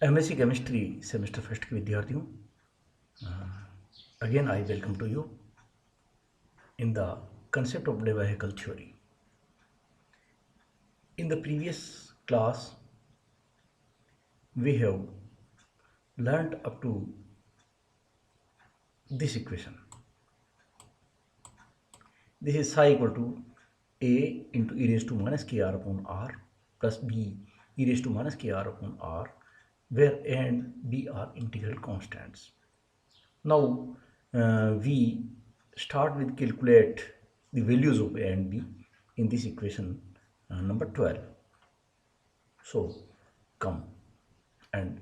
MSc chemistry semester first के विद्यार्थियों, again I welcome to you in the concept of the vehicle theory. In the previous class we have learned up to this equation. This is psi equal to a into e raised to minus kr upon r plus b e raised to minus kr upon r, where a and b are integral constants. Now we start with calculate the values of a and b in this equation number 12. So come and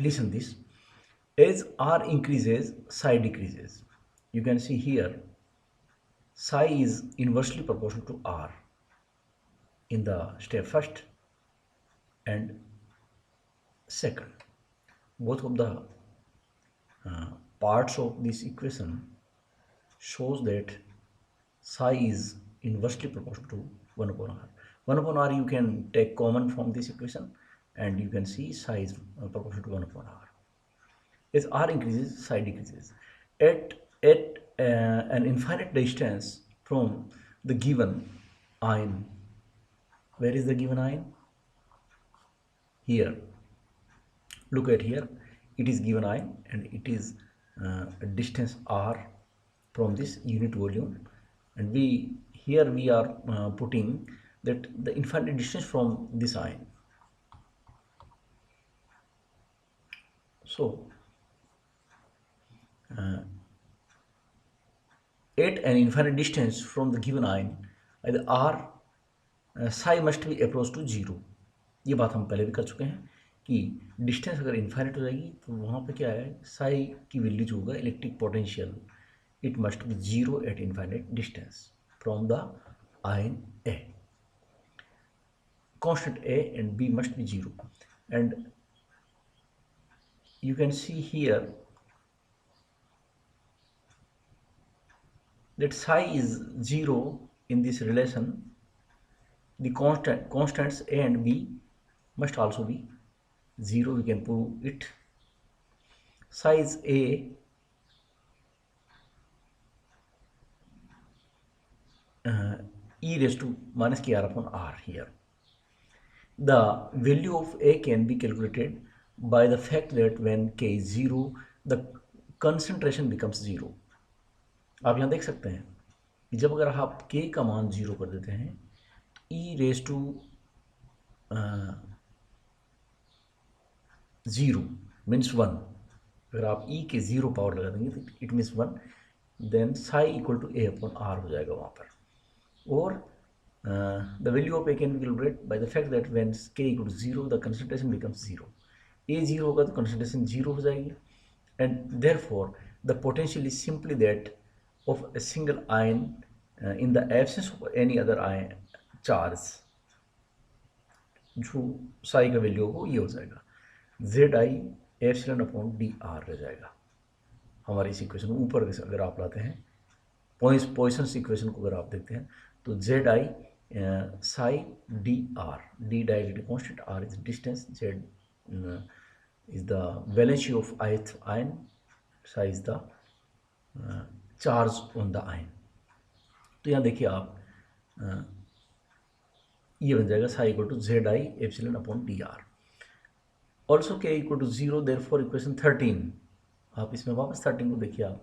listen this. As r increases, psi decreases. You can see here psi is inversely proportional to r in the step first and second. Both of the parts of this equation shows that psi is inversely proportional to 1 upon r. 1 upon r you can take common from this equation and you can see psi is proportional to 1 upon r. As r increases, psi decreases. At an infinite distance from the given ion, where is the given ion? Here. Look at here, it is given ion and it is a distance r from this unit volume, and we are putting that the infinite distance from this ion. So at an infinite distance from the given ion, either r psi must be approach to 0. ये बात हम पहले भी कर चुके हैं कि distance अगर इन्फाइनाइट हो जाएगी तो वहाँ पे क्या है, साई की वैल्यू जो होगा electric potential, it must be 0 at infinite distance from the ion a. Constant a and b must be 0, and you can see here that psi is 0 in this relation. The constants a and b must also be 0. We can prove it. Psi is a e raised to minus kr upon r. Here the value of a can be calculated by the fact that when k is 0 the concentration becomes 0. आप यहाँ देख सकते हैं कि जब अगर आप k का मान 0 कर देते हैं, e raised to 0 means 1. अगर आप e के 0 पावर लगा देंगे तो it means 1, then psi equal to a upon r हो जाएगा वहाँ पर. और the value of a can be calculated by the fact that when k equal to 0 the concentration becomes 0. a 0 होगा तो concentration 0 हो जाएगी, and therefore the potential is simply that of a single ion in the absence of any other ion charge. जो psi का value हो ये हो जाएगा ZI एप्सिलॉन अपॉन dr रह जाएगा. हमारी इस इक्वेशन को ऊपर अगर आप लाते हैं, पॉइसन्स इक्वेशन को अगर आप देखते हैं तो ZI psi dr, d dielectric constant, r is distance, z is the valency of ith ion, psi is the charge on the ion. तो यहाँ देखिए आप ये बन जाएगा psi equal to ZI epsilon upon dr. Also k equal to 0, therefore equation 13. आप इसमें वापस 13 को देखिए आप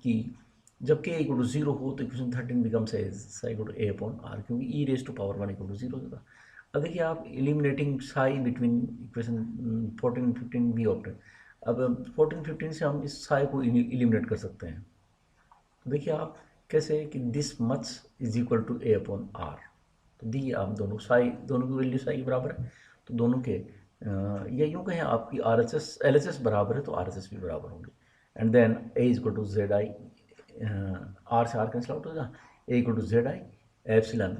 कि जब k इक्वल टू 0 हो तो equation 13 becomes psi equal to a upon r, क्योंकि e raise to power 1 equal to 0 होगा. अब देखिए आप eliminating psi between equation 14 15 we obtain. अब 14 15 से हम इस psi को एलिमिनेट कर सकते हैं. तो देखिए आप कैसे कि this much is equal to a upon r. तो दी आप दोनों की वैल्यू psi के बराबर है, तो दोनों के या यूँ कहें आपकी LHS बराबर है तो RHS भी बराबर होंगे. And then a equal to ZI, r से r कैंसिल आउट होगा, a equal to ZI epsilon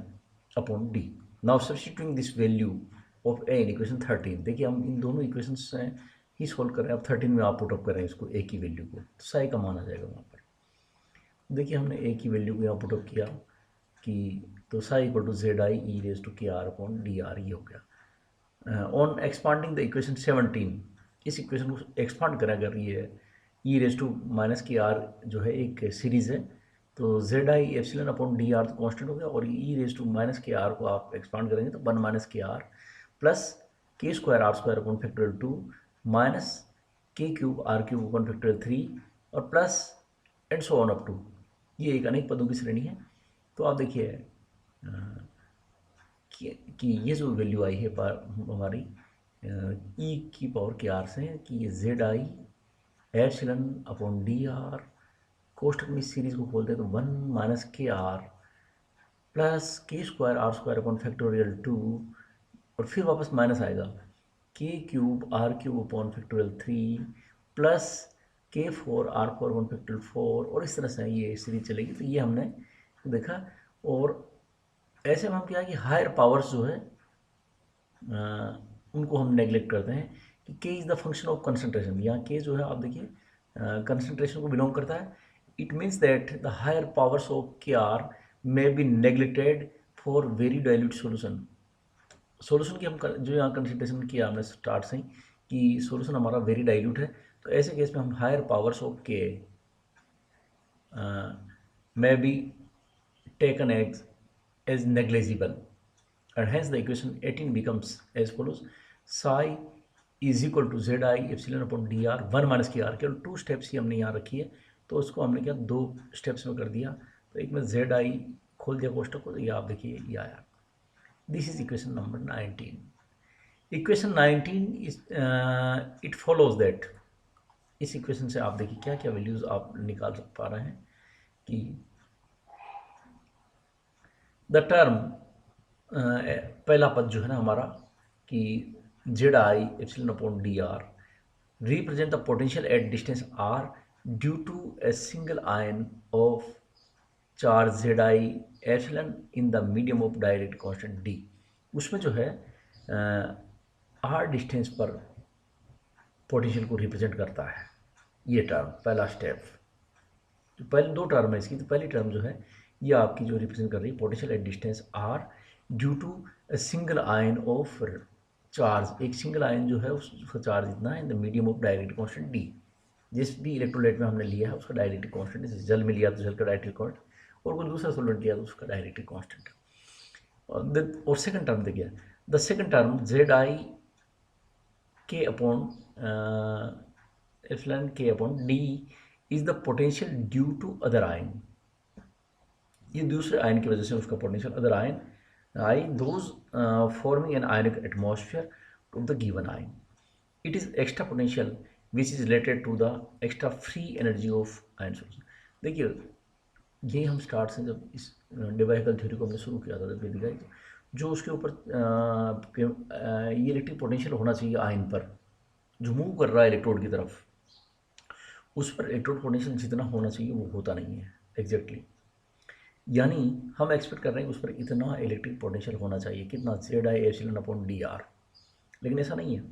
upon d. Now substituting this value of a in equation 13. देखिए हम इन दोनों इक्वेशंस से ही सोल्व कर रहे हैं. अब 13 में आप पुट अप कर रहे हैं इसको, a की वैल्यू को, तो psi का मान आ जाएगा वहाँ पर. देखिए हमने a की वैल्यू को यहाँ पुट अप किया कि तो psi equal to ZI e raise to kr upon dr ये हो गया. ऑन एक्सपांडिंग द इक्वेशन 17, इस इक्वेशन को एक्सपांड करें अगर ये E raise to minus K R जो है एक सीरीज़ है, तो Z I epsilon upon D R तो कॉन्स्टेंट हो गया, और ई रेज टू माइनस के आर को आप एक्सपांड करेंगे तो 1 माइनस के आर प्लस के square are square upon factorial 2 minus K cube are cube upon factorial 3 और plus and so on up to, ये एक अनेक पदों की श्रेणी है। तो आप देखिए कि ये जो वैल्यू आई है हमारी ई की पावर के आर से, कि ये Z I epsilon upon D R कोष्टक में इस सीरीज को खोलते हैं तो 1 माइनस के आर प्लस के square are square upon factorial 2 और फिर वापस माइनस आएगा k cube are cube upon factorial 3 plus k 4 are 4 upon factorial 4 और इस तरह से ये सीरीज चलेगी। तो ये हमने देखा, और ऐसे में हम क्या है कि हायर पावर्स जो है उनको हम नेग्लेक्ट करते हैं कि के is the function of concentration. यहाँ के जो है आप देखिए कंसंट्रेशन को बिलोंग करता है। It means that the higher powers of K R may be neglected for very dilute solution. Solution की हम जो यहाँ कंसिडरेशन किया हमने स्टार्ट से ही कि सॉल्यूशन हमारा वेरी डाइल्यूट है, तो ऐसे केस में हम हायर पावर्स ऑफ के may be taken as negligible, and hence the equation 18 becomes as follows: psi is equal to zi epsilon upon dr 1 minus K are. केवल 2 स्टेप्स ही हमने यहाँ रखी है, तो उसको हमने क्या 2 स्टेप्स में कर दिया। तो एक में जेड आई खोल दिया कोष्टक को, तो ये आप देखिए ये आया। This is equation number 19। Equation 19 is it follows that, इस इक्वेशन से आप देखिए क्या क्या वैल्यूज आप निकाल पा रहे हैं कि द टर्म पहला पद जो है ना हमारा कि Z I epsilon upon D R represent the potential at distance R due to a single ion of charge Z I epsilon in the medium of direct constant D. उसमें जो है आर डिस्टेंस पर potential को represent करता है ये term, पहला step. तो पहले 2 टर्म है इसकी, तो पहली टर्म जो है ये आपकी जो रिप्रेजेंट कर रही है potential at distance R due to a single ion of charge, एक सिंगल आयन जो है उसका चार्ज इतना है in the medium of direct constant D. जिस भी इलेक्ट्रोलाइट में हमने लिया है उसका डायरेक्ट कांस्टेंट, जैसे जल में लिया तो जल का डायरेक्ट कांस्टेंट, और कोई दूसरा सोलेंट लिया तो उसका डायरेक्ट कांस्टेंट। और सेकंड टर्म देखिए, the second term Z I k upon epsilon k upon D is the potential due to other ion. ये दूसरे आयन की वजह से उसका potential other ion I those forming an ionic atmosphere to the given ion. It is extra potential which is related to the extra free energy of ion solution. देखिए ये हम start से जब इस डिवाइकल थ्योरी को हमने शुरू किया था तब ये दिखाई, जो उसके ऊपर ये इलेक्ट्रिक पोटेंशियल होना चाहिए आयन पर जो मूव कर रहा है इलेक्ट्रोड की तरफ, उस पर इलेक्ट्रोड पोटेंशियल जितना होना चाहिए वो होता नहीं है एग्जैक्टली। यानी हम एक्सपेक्ट कर रहे हैं कि उस पर इतना इलेक्ट्रिक पोटेंशियल होना चाहिए, कितना Z I epsilon upon D are, लेकिन ऐसा नहीं है।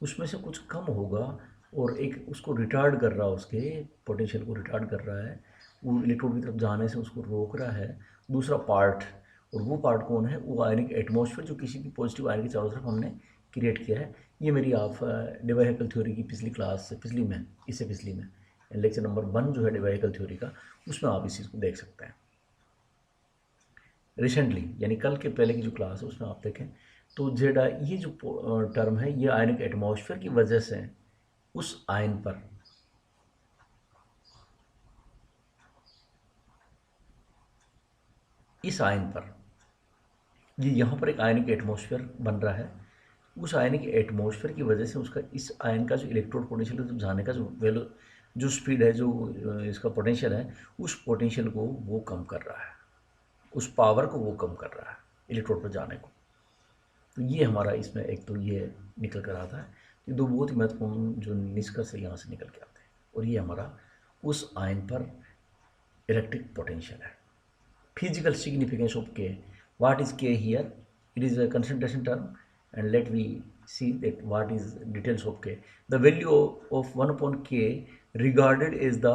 उसमें से कुछ कम होगा और एक उसको रिटार्ड कर रहा है, उसके पोटेंशियल को रिटार्ड कर रहा है, वो इलेक्ट्रोड की तरफ जाने से उसको रोक रहा है दूसरा पार्ट। और वो पार्ट कौन है? वो आयनिक एटमॉस्फेयर जो किसी भी पॉजिटिव आयन के चारों तरफ हमने क्रिएट किया है। ये मेरी आप डिवाइकल थ्योरी की पिछली क्लास से, पिछली में, इससे पिछली में लेक्चर नंबर 1 जो है डिवाइकल थ्योरी का, उसमें आप इस चीज़ को देख सकते हैं रिसेंटली, यानी कल के पहले की जो क्लास है उसमें आप देखें तो जेड ये जो टर्म है ये आयनिक एटमॉस्फेयर की वजह से उस आयन पर इस आयन पर ये यहाँ पर एक आयनिक एटमॉस्फेयर बन रहा है, उस आयनिक एटमॉस्फेयर की वजह से उसका इस आयन का जो इलेक्ट्रोड पोटेंशियल है जाने का जो वैल्यू, जो स्पीड है, जो इसका पोटेंशियल है, उस पोटेंशियल को वो कम कर रहा है, उस पावर को वो कम कर रहा है इलेक्ट्रोड पर जाने को। तो ये हमारा इसमें एक तो ये निकल कर आता है, ये 2 बहुत ही महत्वपूर्ण जो निष्कर्ष है यहाँ से निकल के आते हैं। और ये हमारा उस आयन पर इलेक्ट्रिक पोटेंशियल है। फिजिकल सिग्निफिकेंस ऑफ के, what is K here? It is a concentration term, and let we see that what is details of K. The value of 1 upon K regarded as the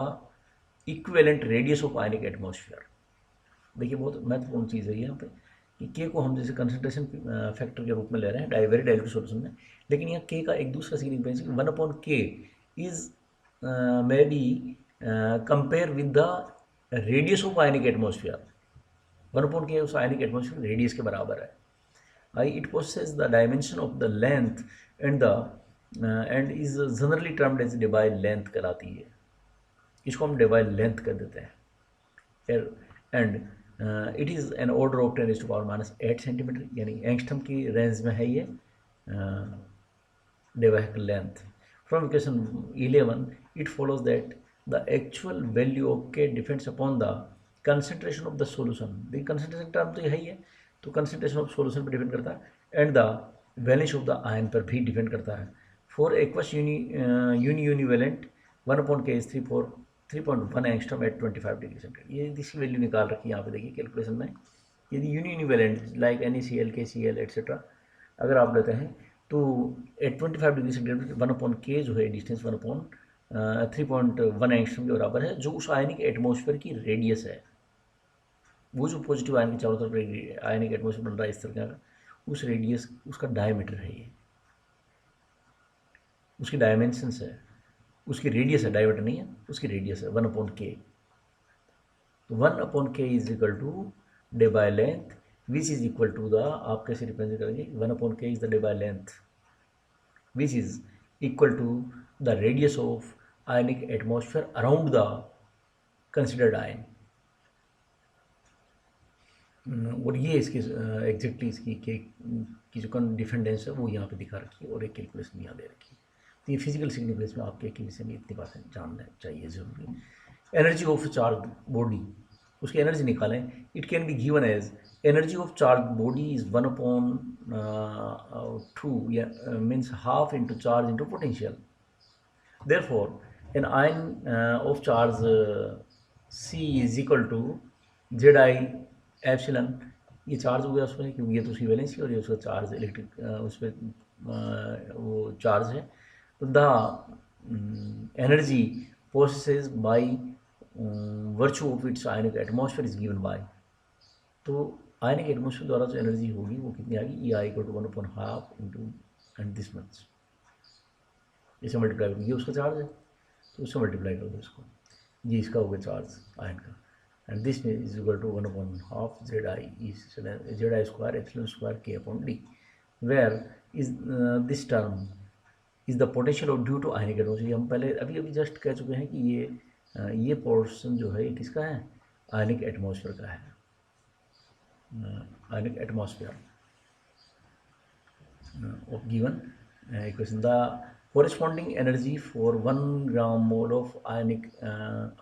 equivalent radius of ionic atmosphere. देखिए बहुत महत्वपूर्ण चीज़ है यहाँ पे कि के को हम जैसे कंसंट्रेशन फैक्टर के रूप में ले रहे हैं वेरी डाइल्यूटेड सॉल्यूशन में, लेकिन यहाँ के का एक दूसरा सिग्निफिकेंस है, 1/k is may be compare with the radius of ionic atmosphere. 1/k उस आयनिक एटमोसफियर रेडियस के बराबर है। It possesses the dimension of the length and the and is generally termed as Debye length कहलाती है। इसको हम Debye length कर देते हैं। and it is an order of 10⁻⁸ centimetre, यानी एंगस्ट्रम की रेंज में है ये Debye length. From equation 11 it follows that the actual value of K depends upon the concentration of the solution। देखिए concentration टर्म तो यही है, तो कंसंट्रेशन ऑफ सॉल्यूशन पर डिपेंड करता है and the valence of the ion पर भी डिपेंड करता है। For aqueous univalent 1/k is 3.1 angstrom at 25 degree centigrade. ये इसकी वैल्यू निकाल रखी है यहाँ पे, देखिए कैलकुलेशन में। यदि यूनिवेलेंट लाइक NaCl KCl एट्सेट्रा अगर आप लेते हैं तो एट 25 डिग्री सेंटीग्रेड 1/k जो है डिस्टेंस 3.1 एंगस्ट्रॉम के बराबर है, जो उस आयनिक एटमॉस्फेयर की रेडियस है। वो जो पॉजिटिव आयन के चारों तरफ आयनिक एटमॉस्फेयर बन रहा है इस तरह का, उस रेडियस उसका डायमीटर है ये, उसकी डायमेंशंस है, उसकी रेडियस है, डायमीटर नहीं है, उसकी रेडियस है 1/k। तो 1/k is equal to Debye length which is equal to the, आप कैसे रिप्रेजेंट करेंगे, 1/k is the Debye length which is equal to the radius of ionic atmosphere around the considered ion. और ये इसकी exactly इसकी की जो डिफेंडेंस है वो यहाँ पे दिखा रखी है और एक कैलकुलेशन यहाँ दे रखी है। तो ये फिजिकल सिग्निफिकेंस में आपके के विषय में इतनी बातें जानना चाहिए ज़रूरी। एनर्जी ऑफ चार्ज बॉडी, उसकी एनर्जी निकालें। It can be given as energy of charge body is 1/2 means half into charge into potential. Therefore an ion of charge C is equal to ZI epsilon, ये charge हो गया उसमें क्योंकि ये तो उसकी वैलेंसी और ये उसका चार्ज इलेक्ट्रिक उस पर वो चार्ज है। तो the energy possess by virtue of its ionic atmosphere is given by, तो आयनिक एटमॉस्फेयर द्वारा जो एनर्जी होगी वो कितनी आएगी, E = 1/2 into and this much, इसे मल्टीप्लाई करो, ये उसका चार्ज है तो उससे मल्टीप्लाई कर दो इसको, ये इसका हो गया चार्ज आयन का, and this is equal to 1/2 ZI square epsilon square K/d, where is this term is the potential of due to ionic atmosphere। हम पहले अभी जस्ट कह चुके हैं कि ये पोर्शन जो है ये किसका है, आयनिक एटमॉस्फेयर का है, आयनिक atmosphere of given equation। The corresponding energy for 1 gram mole of ionic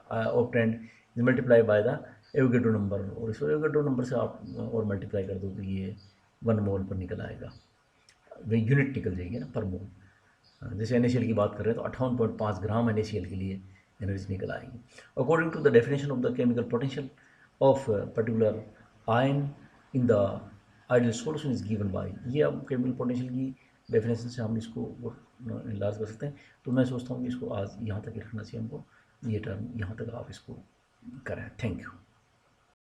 obtained is multiplied by the Avogadro number, और इस Avogadro नंबर से आप और मल्टीप्लाई कर दो तो ये 1 मोल पर निकल आएगा, वही यूनिट निकल जाएगी ना पर मोल। जैसे NaCl की बात कर रहे हैं तो 58.5 ग्राम NaCl के लिए एनर्जी निकल आएगी। According to the definition of the chemical potential of particular ion in the ideal solution is given by, ये अब केमिकल पोटेंशियल की डेफिनेशन से हम इसको इनलार्ज कर सकते हैं। तो मैं सोचता हूँ कि इसको आज यहाँ तक रखना चाहिए हमको, ये टर्म यहाँ तक आप इसको करें। Thank you.